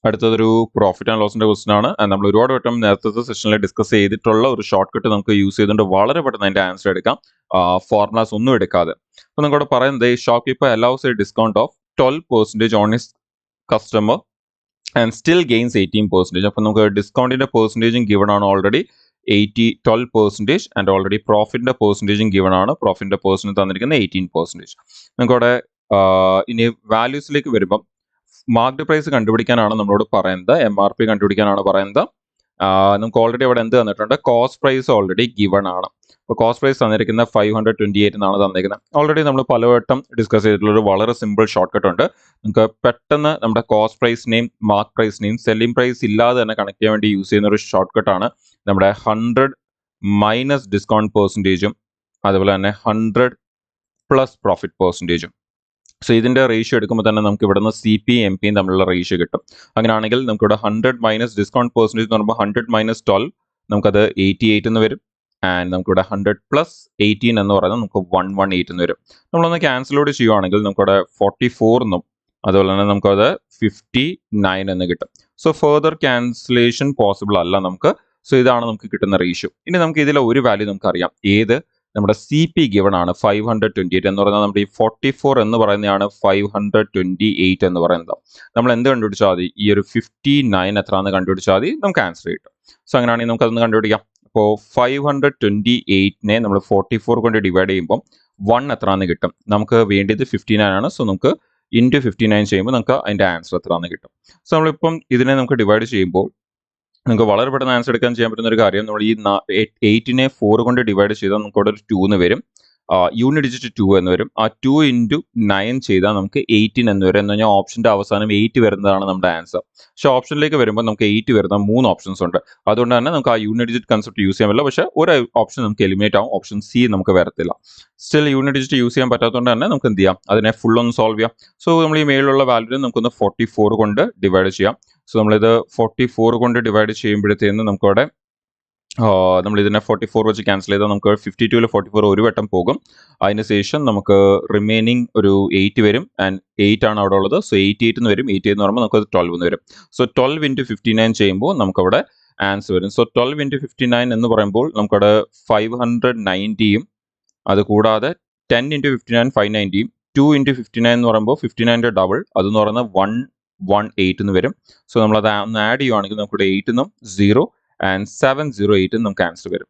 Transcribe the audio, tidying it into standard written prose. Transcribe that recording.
അടുത്തതൊരു profit and ലോസിന്റെ question ആണ്. നമ്മൾ ഒരുപാട് വട്ടം നേരത്തെ സെഷനിൽ ഡിസ്കസ് ചെയ്തിട്ടുള്ള ഒരു ഷോർട്ട് കട്ട് നമുക്ക് യൂസ് ചെയ്തുകൊണ്ട് വളരെ പെട്ടെന്ന് അതിന്റെ ആൻസർ എടുക്കാം, ഫോർമുലാസ് ഒന്നും എടുക്കാതെ. അപ്പോൾ നമുക്കവിടെ പറയുന്നത് ഈ shop keeper allows A discount of 12% on his customer and still gains 18%. അപ്പോൾ നമുക്ക് ഡിസ്കൗണ്ടിന്റെ പെർസെൻറ്റേജും ഗിവൺ ആണ് ഓൾറെഡി 12% ആൻഡ് ഓൾറെഡി പ്രോഫിറ്റിന്റെ പെർസെൻറ്റേജും ഗിവൺ ആണ്. പ്രോഫിറ്റിന്റെ പെർസെൻറ്റേജ് തന്നിരിക്കുന്നത് 18%. നമുക്കവിടെ ഇനി വാല്യൂസിലേക്ക് വരുമ്പം മാർക്കറ്റ് പ്രൈസ് കണ്ടുപിടിക്കാനാണ് നമ്മളോട് പറയുന്നത്, MRP കണ്ടുപിടിക്കാനാണ് പറയുന്നത്. നമുക്ക് ഓൾറെഡി അവിടെ എന്ത് തന്നിട്ടുണ്ട്, കോസ്റ്റ് പ്രൈസ് ഓൾറെഡി ഗിവൺ ആണ്. അപ്പോൾ കോസ്റ്റ് പ്രൈസ് തന്നിരിക്കുന്നത് 528 എന്നാണ് തന്നിരിക്കുന്നത്. ഓൾറെഡി നമ്മൾ പലവട്ടം ഡിസ്കസ് ചെയ്തിട്ടുള്ള ഒരു വളരെ സിമ്പിൾ ഷോർട്ട് കട്ട് ഉണ്ട്. നമുക്ക് പെട്ടെന്ന് നമ്മുടെ കോസ്റ്റ് പ്രൈസിനെയും മാർക്ക് പ്രൈസിനെയും സെല്ലിംഗ് പ്രൈസ് ഇല്ലാതെ തന്നെ കണക്ട് ചെയ്യാൻ വേണ്ടി യൂസ് ചെയ്യുന്ന ഒരു ഷോർട്ട് കട്ടാണ് നമ്മുടെ 100 മൈനസ് ഡിസ്കൗണ്ട് പെർസെൻറ്റേജും അതുപോലെ തന്നെ 100 പ്ലസ് പ്രോഫിറ്റ് പെർസെൻറ്റേജും. സോ ഇതിന്റെ റേഷ്യോ എടുക്കുമ്പോൾ തന്നെ നമുക്ക് ഇവിടുന്ന് CP MP തമ്മിലുള്ള റേഷ്യോ കിട്ടും. അങ്ങനെയാണെങ്കിൽ നമുക്കിവിടെ 100 മൈനസ് ഡിസ്കൗണ്ട് പെർസെൻറ്റേജ് എന്ന് പറയുമ്പോൾ 100 മൈനസ് 12 നമുക്കത് 88 എന്ന് വരും. ആൻഡ് നമുക്കിവിടെ 100 പ്ലസ് 18 എന്ന് പറയുന്നത് നമുക്ക് 118 എന്ന് വരും. നമ്മളൊന്ന് ക്യാൻസലോട് ചെയ്യുവാണെങ്കിൽ നമുക്കിവിടെ 44 എന്നും അതുപോലെ തന്നെ നമുക്കത് 59 എന്ന് കിട്ടും. സോ ഫെർദർ ക്യാൻസലേഷൻ പോസിബിൾ അല്ല നമുക്ക്. സോ ഇതാണ് നമുക്ക് കിട്ടുന്ന റേഷ്യോ. ഇനി നമുക്ക് ഇതിലെ ഒരു വാല്യൂ നമുക്കറിയാം, ഏത് നമ്മുടെ CP ഗിവൺ ആണ് 528 എന്ന് പറയുന്നത്. നമ്മുടെ ഈ 44 എന്ന് പറയുന്നതാണ് 528 എന്ന് പറയുന്നത്. നമ്മൾ എന്ത് കണ്ടുപിടിച്ചാൽ മതി, ഈ ഒരു 59 എത്രയാണെന്ന് കണ്ടുപിടിച്ചാൽ മതി, നമുക്ക് ആൻസർ കിട്ടും. സോ അങ്ങനെയാണെങ്കിൽ നമുക്ക് അതൊന്ന് കണ്ടുപിടിക്കാം. അപ്പോൾ 528നെ നമ്മൾ 44 കൊണ്ട് ഡിവൈഡ് ചെയ്യുമ്പോൾ 1 എത്രയാണെന്ന് കിട്ടും. നമുക്ക് വേണ്ടിയത് 59 ആണ്. സോ നമുക്ക് ഇൻറ്റു 59 ചെയ്യുമ്പോൾ നമുക്ക് അതിൻ്റെ ആൻസർ എത്രയാണെന്ന് കിട്ടും. സോ നമ്മളിപ്പം ഇതിനെ നമുക്ക് ഡിവൈഡ് ചെയ്യുമ്പോൾ നമുക്ക് വളരെ പെട്ടെന്ന് ആൻസർ എടുക്കാൻ ചെയ്യാൻ പറ്റുന്ന ഒരു കാര്യം, നമ്മൾ ഈ 8നെ 4 കൊണ്ട് ഡിവൈഡ് ചെയ്താൽ നമുക്ക് അവിടെ ഒരു 2 എന്ന് വരും, യൂണിറ്റ് ഡിജിറ്റ് 2 എന്ന് വരും. ആ 2 ഇൻറ്റു 9 ചെയ്താൽ നമുക്ക് 18 എന്ന് വരും. എന്ന് പറഞ്ഞാൽ ഓപ്ഷന്റെ അവസാനം 8 വരുന്നതാണ് നമ്മുടെ ആൻസർ. പക്ഷെ ഓപ്ഷനിലേക്ക് വരുമ്പോൾ നമുക്ക് 8 വരുന്ന 3 ഓപ്ഷൻസ് ഉണ്ട്. അതുകൊണ്ട് തന്നെ നമുക്ക് ആ യൂണിറ്റ് ഡിജിറ്റ് കൺസെപ്റ്റ് യൂസ് ചെയ്യാൻ പറ്റില്ല. പക്ഷേ ഒരു ഓപ്ഷൻ നമുക്ക് എലിമിനേറ്റ് ആവും, ഓപ്ഷൻ C നമുക്ക് വരത്തില്ല. സ്റ്റിൽ യൂണിറ്റ് ഡിജിറ്റ് യൂസ് ചെയ്യാൻ പറ്റാത്തതുകൊണ്ട് തന്നെ നമുക്ക് എന്ത് ചെയ്യാം, അതിനെ ഫുൾ ഒന്ന് സോൾവ് ചെയ്യാം. സോ നമ്മൾ ഈ മേളിലുള്ള വാല്യൂനെ നമുക്കൊന്ന് 44 കൊണ്ട് ഡിവൈഡ് ചെയ്യാം. സോ നമ്മളിത് 44 കൊണ്ട് ഡിവൈഡ് ചെയ്യുമ്പോഴത്തേന്ന് നമുക്കവിടെ നമ്മൾ ഇതിനെ 44 വെച്ച് ക്യാൻസൽ ചെയ്താൽ നമുക്ക് 52ൽ 44 ഒരു വട്ടം പോകും. അതിന് ശേഷം നമുക്ക് റിമൈനിങ് ഒരു 8 വരും. ആൻഡ് 8 ആണ് അവിടെ ഉള്ളത്. സോ 88 എന്ന് വരും. 88 എന്ന് പറയുമ്പോൾ നമുക്ക് 12 എന്ന് വരും. സോ 12 ഇൻറ്റു 59 ചെയ്യുമ്പോൾ നമുക്കവിടെ ആൻസർ വരും. സോ 12 ഇൻറ്റു 59 എന്ന് പറയുമ്പോൾ നമുക്കവിടെ 590യും അത് കൂടാതെ 10 ഇൻറ്റു 59 590യും 2 ഇൻറ്റു 59 എന്ന് പറയുമ്പോൾ 59ന്റെ ഡബിൾ അതെന്ന് പറയുന്നത് 118 എന്ന് വരും. സോ നമ്മളത് ഒന്ന് ആഡ് ചെയ്യുവാണെങ്കിൽ നമുക്കിവിടെ 8 എന്നും 0 ആൻഡ് 708 നമുക്ക് ആൻസർ വരും.